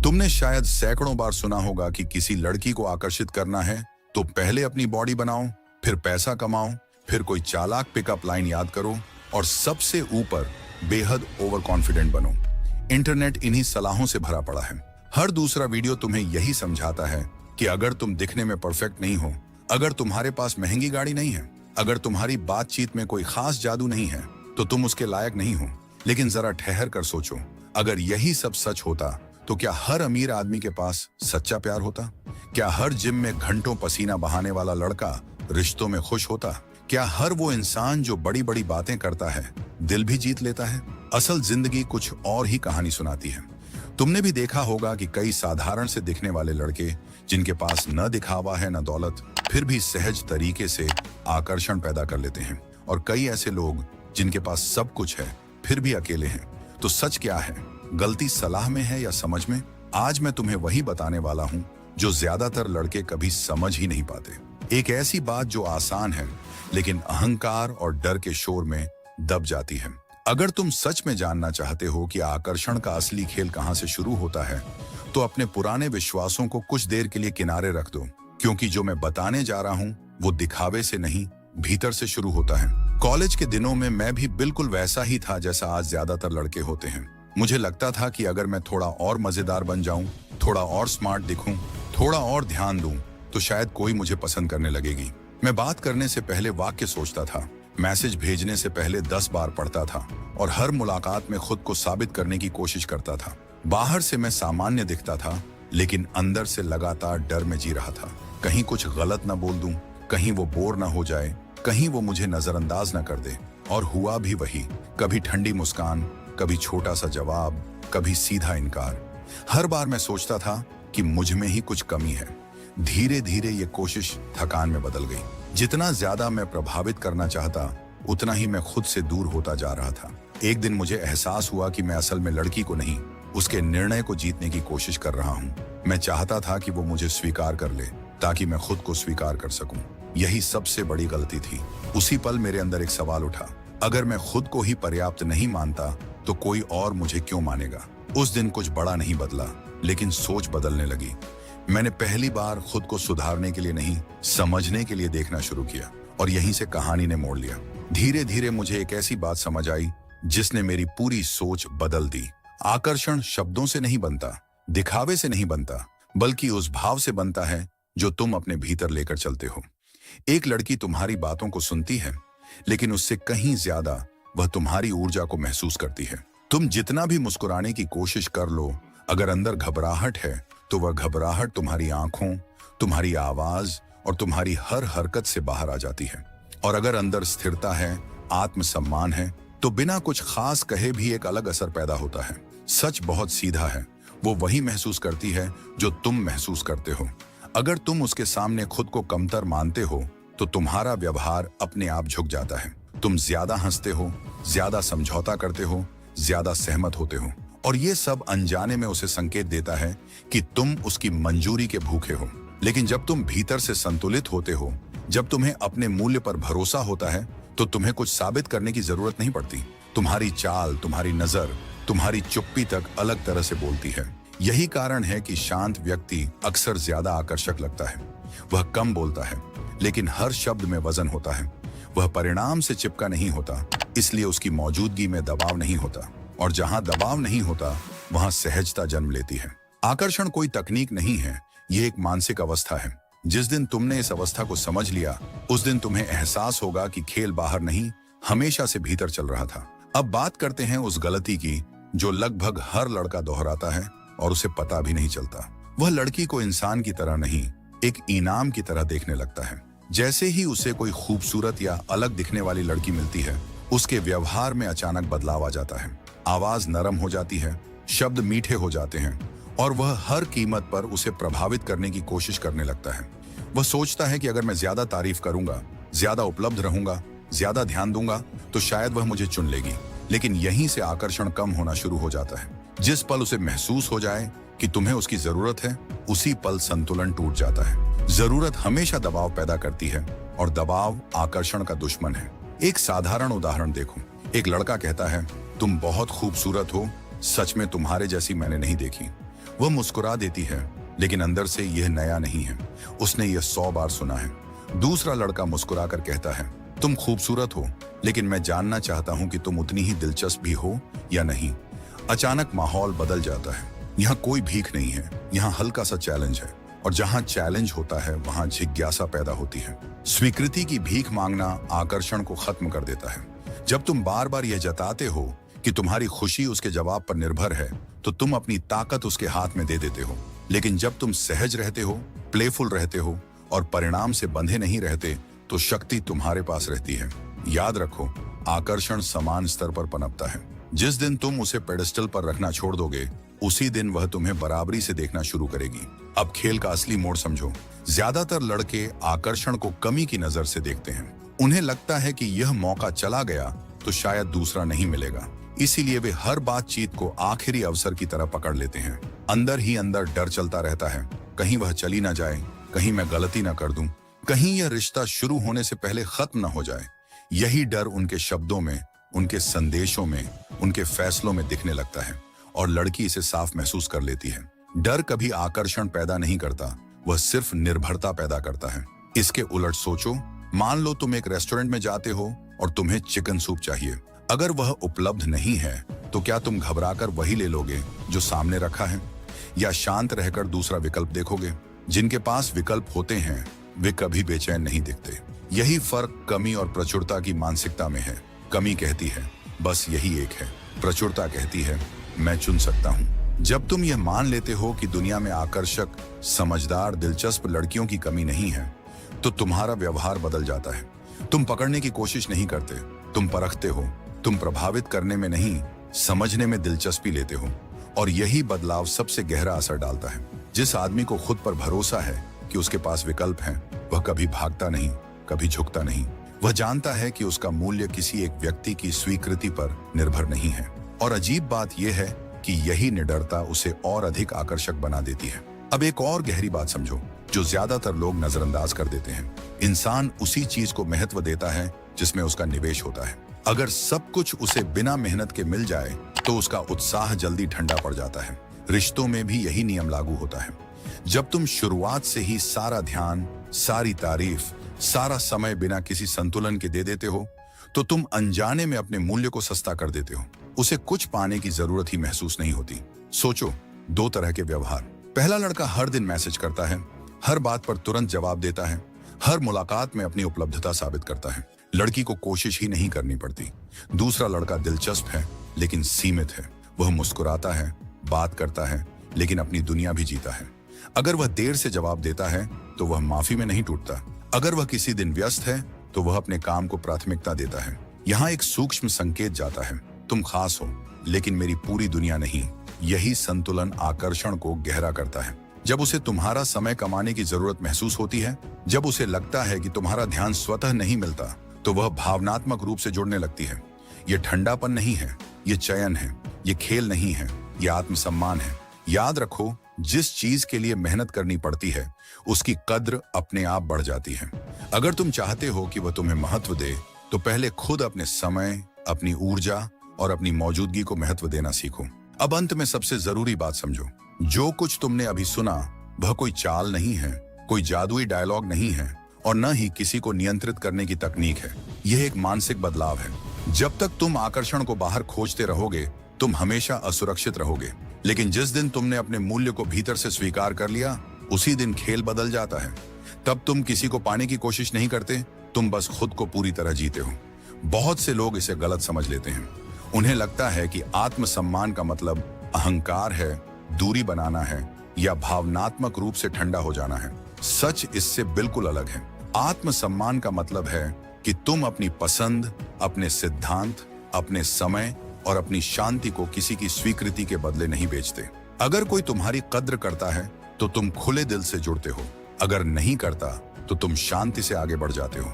तुमने शायद सैकड़ों बार सुना होगा कि किसी लड़की को आकर्षित करना है तो पहले अपनी बॉडी बनाओ, फिर पैसा कमाओ, फिर कोई चालाक पिकअप लाइन याद करो और सबसे ऊपर बेहद ओवर कॉन्फिडेंट बनो। इंटरनेट इन्हीं सलाहों से भरा पड़ा है। हर दूसरा वीडियो तुम्हें यही समझाता है कि अगर तुम दिखने में परफेक्ट नहीं हो, अगर तुम्हारे पास महंगी गाड़ी नहीं है, अगर तुम्हारी बातचीत में कोई खास जादू नहीं है, तो तुम उसके लायक नहीं हो। लेकिन जरा ठहर कर सोचो, अगर यही सब सच होता तो क्या हर अमीर आदमी के पास सच्चा प्यार होता? क्या हर जिम में घंटों पसीना बहाने वाला लड़का रिश्तों में खुश होता? क्या हर वो इंसान जो बड़ी बड़ी बातें करता है दिल भी जीत लेता है? असल जिंदगी कुछ और ही कहानी सुनाती है। तुमने भी देखा होगा कि कई साधारण से दिखने वाले लड़के जिनके पास न दिखावा है न दौलत, फिर भी सहज तरीके से आकर्षण पैदा कर लेते हैं, और कई ऐसे लोग जिनके पास सब कुछ है फिर भी अकेले हैं। तो सच क्या है? गलती सलाह में है या समझ में? आज मैं तुम्हें वही बताने वाला हूं जो ज्यादातर लड़के कभी समझ ही नहीं पाते। एक ऐसी बात जो आसान है लेकिन अहंकार और डर के शोर में दब जाती है। अगर तुम सच में जानना चाहते हो कि आकर्षण का असली खेल कहां से शुरू होता है, तो अपने पुराने विश्वासों को कुछ देर के लिए किनारे रख दो, क्योंकि जो मैं बताने जा रहा हूं वो दिखावे से नहीं, भीतर से शुरू होता है। कॉलेज के दिनों में मैं भी बिल्कुल वैसा ही था जैसा आज ज्यादातर लड़के होते हैं। मुझे लगता था कि अगर मैं थोड़ा और मजेदार बन जाऊं, थोड़ा और स्मार्ट दिखूं, थोड़ा और ध्यान दूं, तो शायद कोई मुझे पसंद करने लगेगी। मैं बात करने से पहले वाक्य सोचता था, मैसेज भेजने से पहले 10 बार पढ़ता था और हर मुलाकात में खुद को साबित करने की कोशिश करता था। बाहर से मैं सामान्य दिखता था, लेकिन अंदर से लगातार डर में जी रहा था। कहीं कुछ गलत ना बोल दूं, कहीं वो बोर ना हो जाए, कहीं वो मुझे नजरअंदाज ना कर दे। और हुआ भी वही, कभी ठंडी मुस्कान, कभी छोटा सा जवाब, कभी सीधा इनकार। हर बार मैं सोचता था कि मुझ में ही कुछ कमी है। धीरे धीरे ये कोशिश थकान में बदल गई। जितना ज्यादा मैं प्रभावित करना चाहता, उतना ही मैं खुद से दूर होता जा रहा था। एक दिन मुझे एहसास हुआ कि मैं असल में लड़की को नहीं, उसके निर्णय को जीतने की कोशिश कर रहा हूँ। मैं चाहता था कि वो मुझे स्वीकार कर ले, ताकि मैं खुद को स्वीकार कर सकूं। यही सबसे बड़ी गलती थी। उसी पल मेरे अंदर एक सवाल उठा, अगर मैं खुद को ही पर्याप्त नहीं मानता तो कोई और मुझे क्यों मानेगा? उस दिन कुछ बड़ा नहीं बदला, लेकिन सोच बदलने लगी। मैंने पहली बार खुद को सुधारने के लिए नहीं, समझने के लिए देखना शुरू किया, और यहीं से कहानी ने मोड़ लिया। धीरे धीरे मुझे एक ऐसी बात समझ आई जिसने मेरी पूरी सोच बदल दी। आकर्षण शब्दों से नहीं बनता, दिखावे से नहीं बनता, बल्कि उस भाव से बनता है जो तुम अपने भीतर लेकर चलते हो। एक लड़की तुम्हारी बातों को सुनती है, लेकिन उससे कहीं ज्यादा वह तुम्हारी ऊर्जा को महसूस करती है। तुम जितना भी मुस्कुराने की कोशिश कर लो, अगर अंदर घबराहट है तो वह घबराहट तुम्हारी आंखों, तुम्हारी आवाज और तुम्हारी हर हरकत से बाहर आ जाती है। और अगर अंदर स्थिरता है, आत्मसम्मान है, तो बिना कुछ खास कहे भी एक अलग असर पैदा होता है। सच बहुत सीधा है, वो वही महसूस करती है जो तुम महसूस करते हो। अगर तुम उसके सामने खुद को कमतर मानते हो, तो तुम्हारा व्यवहार अपने आप झुक जाता है। तुम ज्यादा हंसते हो, ज्यादा समझौता करते हो, ज्यादा सहमत होते हो, और ये सब अनजाने में उसे संकेत देता है कि तुम उसकी मंजूरी के भूखे हो। लेकिन जब तुम भीतर से संतुलित होते हो, जब तुम्हें अपने मूल्य पर भरोसा होता है, तो तुम्हें कुछ साबित करने की जरूरत नहीं पड़ती। तुम्हारी चाल, तुम्हारी नजर, तुम्हारी चुप्पी तक अलग तरह से बोलती है। यही कारण है कि शांत व्यक्ति अक्सर ज्यादा आकर्षक लगता है। वह कम बोलता है, लेकिन हर शब्द में वजन होता है। वह परिणाम से चिपका नहीं होता, इसलिए उसकी मौजूदगी में दबाव नहीं होता, और जहां दबाव नहीं होता वहां सहजता जन्म लेती है। आकर्षण कोई तकनीक नहीं है, ये एक मानसिक अवस्था है। जिस दिन तुमने इस अवस्था को समझ लिया, उस दिन तुम्हें एहसास होगा कि खेल बाहर नहीं, हमेशा से भीतर चल रहा था। अब बात करते हैं उस गलती की जो लगभग हर लड़का दोहराता है और उसे पता भी नहीं चलता। वह लड़की को इंसान की तरह नहीं, एक इनाम की तरह देखने लगता है। जैसे ही उसे कोई खूबसूरत या अलग दिखने वाली लड़की मिलती है, उसके व्यवहार में अचानक बदलाव आ जाता है। आवाज नरम हो जाती है, शब्द मीठे हो जाते हैं, और वह हर कीमत पर उसे प्रभावित करने की कोशिश करने लगता है। वह सोचता है कि अगर मैं ज्यादा तारीफ करूंगा, ज्यादा उपलब्ध रहूंगा, ज्यादा ध्यान दूंगा, तो शायद वह मुझे चुन लेगी। लेकिन यहीं से आकर्षण कम होना शुरू हो जाता है। जिस पल उसे महसूस हो जाए कि तुम्हें उसकी जरूरत है, उसी पल संतुलन टूट जाता है। जरूरत हमेशा दबाव पैदा करती है, और दबाव आकर्षण का दुश्मन है। एक साधारण उदाहरण देखो। एक लड़का कहता है, तुम बहुत खूबसूरत हो, सच में तुम्हारे जैसी मैंने नहीं देखी। वह मुस्कुरा देती है, लेकिन अंदर से यह नया नहीं है, उसने यह 100 बार सुना है। दूसरा लड़का मुस्कुराकर कहता है, तुम खूबसूरत हो, लेकिन मैं जानना चाहता हूं कि तुम उतनी ही दिलचस्प भी हो या नहीं। अचानक माहौल बदल जाता है। यहाँ कोई भीख नहीं है, यहाँ हल्का सा चैलेंज है, और जहाँ चैलेंज होता है वहाँ जिज्ञासा पैदा होती है। स्वीकृति की भीख मांगना आकर्षण को खत्म कर देता है। जब तुम बार बार यह जताते हो कि तुम्हारी खुशी उसके जवाब पर निर्भर है, तो तुम अपनी ताकत उसके हाथ में दे देते हो। लेकिन जब तुम सहज रहते हो, प्लेफुल रहते हो और परिणाम से बंधे नहीं रहते, तो शक्ति तुम्हारे पास रहती है। याद रखो, आकर्षण समान स्तर पर पनपता है। जिस दिन तुम उसे पेडेस्टल पर रखना छोड़ दोगे, उसी दिन वह तुम्हें बराबरी से देखना शुरू करेगी। अब खेल का असली मोड़ समझो। ज्यादातर लड़के आकर्षण को कमी की नजर से देखते हैं। उन्हें लगता है कि यह मौका चला गया तो शायद दूसरा नहीं मिलेगा। इसीलिए वे हर बातचीत को आखिरी अवसर की तरह पकड़ लेते हैं। अंदर ही अंदर डर चलता रहता है, कहीं वह चली ना जाए, कहीं मैं गलती ना कर दूं, कहीं यह रिश्ता शुरू होने से पहले खत्म ना हो जाए। यही डर उनके शब्दों में, उनके संदेशों में, उनके फैसलों में दिखने लगता है, और लड़की इसे साफ महसूस कर लेती है। डर कभी आकर्षण पैदा नहीं करता, वह सिर्फ निर्भरता पैदा करता है। इसके उलट सोचो, मान लो तुम एक रेस्टोरेंट में जाते हो और तुम्हें चिकन सूप चाहिए। अगर वह उपलब्ध नहीं है तो क्या तुम घबराकर वही ले लोगे जो सामने रखा है, या शांत रहकर दूसरा विकल्प देखोगे? जिनके पास विकल्प होते हैं वे कभी बेचैन नहीं दिखते। यही फर्क कमी और प्रचुरता की मानसिकता में है। कमी कहती है बस यही एक है, प्रचुरता कहती है मैं चुन सकता हूँ। जब तुम यह मान लेते हो कि दुनिया में आकर्षक, समझदार, दिलचस्प लड़कियों की कमी नहीं है, तो तुम्हारा व्यवहार बदल जाता है। तुम पकड़ने की कोशिश नहीं करते, तुम परखते हो। तुम प्रभावित करने में नहीं, समझने में दिलचस्पी लेते हो। और यही बदलाव सबसे गहरा असर डालता है। जिस आदमी को खुद पर भरोसा है कि उसके पास विकल्प हैं, वह कभी भागता नहीं, कभी झुकता नहीं। वह जानता है कि उसका मूल्य किसी एक व्यक्ति की स्वीकृति पर निर्भर नहीं है। और अजीब बात यह है कि यही निडरता उसे और अधिक आकर्षक बना देती है। अब एक और गहरी बात समझो, जो ज्यादातर लोग नजरअंदाज कर देते हैं। इंसान उसी चीज को महत्व देता है जिसमें उसका निवेश होता है। अगर सब कुछ उसे बिना मेहनत के मिल जाए तो उसका उत्साह जल्दी ठंडा पड़ जाता है। रिश्तों में भी यही नियम लागू होता है। जब तुम शुरुआत से ही सारा ध्यान, सारी तारीफ, सारा समय बिना किसी संतुलन के दे देते हो, तो तुम अनजाने में अपने मूल्य को सस्ता कर देते हो। उसे कुछ पाने की जरूरत ही महसूस नहीं होती। सोचो, 2 तरह के व्यवहार। पहला लड़का हर दिन मैसेज करता है, हर बात पर तुरंत जवाब देता है, हर मुलाकात में अपनी उपलब्धता साबित करता है। लड़की को कोशिश ही नहीं करनी पड़ती। दूसरा लड़का दिलचस्प है लेकिन सीमित है। वह मुस्कुराता है, बात करता है, लेकिन अपनी दुनिया भी जीता है। अगर वह देर से जवाब देता है तो वह माफी में नहीं टूटता। अगर वह किसी दिन व्यस्त है तो वह अपने काम को प्राथमिकता देता है। यहाँ एक सूक्ष्म संकेत जाता है, तुम खास हो लेकिन मेरी पूरी दुनिया नहीं। यही संतुलन आकर्षण को गहरा करता है। जब उसे तुम्हारा समय कमाने की जरूरत महसूस होती है, जब उसे लगता है कि तुम्हारा ध्यान स्वतः नहीं मिलता, तो वह भावनात्मक रूप से जुड़ने लगती है। ये ठंडापन नहीं है, ये चयन है, ये खेल नहीं है, ये आत्मसम्मान है। याद रखो, जिस चीज के लिए मेहनत करनी पड़ती है उसकी कद्र अपने आप बढ़ जाती है। अगर तुम चाहते हो कि वह तुम्हें महत्व दे, तो पहले खुद अपने समय, अपनी ऊर्जा और अपनी मौजूदगी को महत्व देना सीखो। अब अंत में सबसे जरूरी बात समझो, जो कुछ तुमने अभी सुना वह कोई चाल नहीं है, कोई जादुई डायलॉग नहीं है, और न ही किसी को नियंत्रित करने की तकनीक है। यह एक मानसिक बदलाव है। जब तक तुम आकर्षण को बाहर खोजते रहोगे, तुम हमेशा असुरक्षित रहोगे। लेकिन जिस दिन तुमने अपने मूल्य को भीतर से स्वीकार कर लिया, उसी दिन खेल बदल जाता है। तब तुम किसी को पाने की कोशिश नहीं करते, तुम बस खुद को पूरी तरह जीते हो। बहुत से लोग इसे गलत समझ लेते हैं। उन्हें लगता है कि आत्मसम्मान का मतलब अहंकार है, दूरी बनाना है, या भावनात्मक रूप से ठंडा हो जाना है। सच इससे बिल्कुल अलग है। आत्मसम्मान का मतलब है कि तुम अपनी पसंद, अपने सिद्धांत, अपने समय और अपनी शांति को किसी की स्वीकृति के बदले नहीं बेचते। अगर कोई तुम्हारी कद्र करता है तो तुम खुले दिल से जुड़ते हो। अगर नहीं करता तो तुम शांति से आगे बढ़ जाते हो।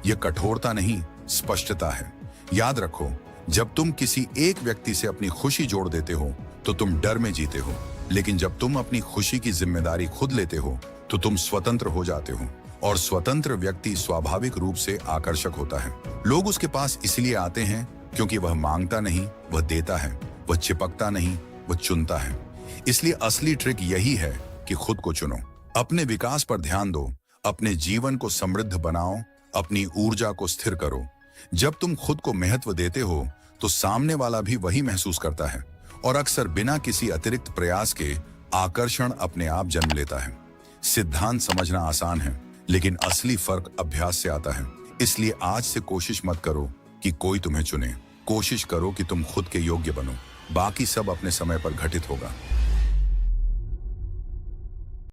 यह कठोरता नहीं, स्पष्टता है। याद रखो, जब तुम किसी एक व्यक्ति से अपनी खुशी जोड़ देते हो तो तुम डर में जीते हो, लेकिन जब तुम अपनी खुशी की जिम्मेदारी खुद लेते हो तो तुम स्वतंत्र हो जाते हो। और स्वतंत्र व्यक्ति स्वाभाविक रूप से आकर्षक होता है। लोग उसके पास इसलिए आते हैं क्योंकि वह मांगता नहीं, वह देता है। वह चिपकता नहीं, वह चुनता है। इसलिए असली ट्रिक यही है कि खुद को चुनो, अपने विकास पर ध्यान दो, अपने जीवन को समृद्ध बनाओ, अपनी ऊर्जा को स्थिर करो। जब तुम खुद को महत्व देते हो तो सामने वाला भी वही महसूस करता है और अक्सर बिना किसी अतिरिक्त प्रयास के आकर्षण अपने आप जन्म लेता है। सिद्धांत समझना आसान है, लेकिन असली फर्क अभ्यास से आता है। इसलिए आज से कोशिश मत करो कि कोई तुम्हें चुने, कोशिश करो कि तुम खुद के योग्य बनो। बाकी सब अपने समय पर घटित होगा।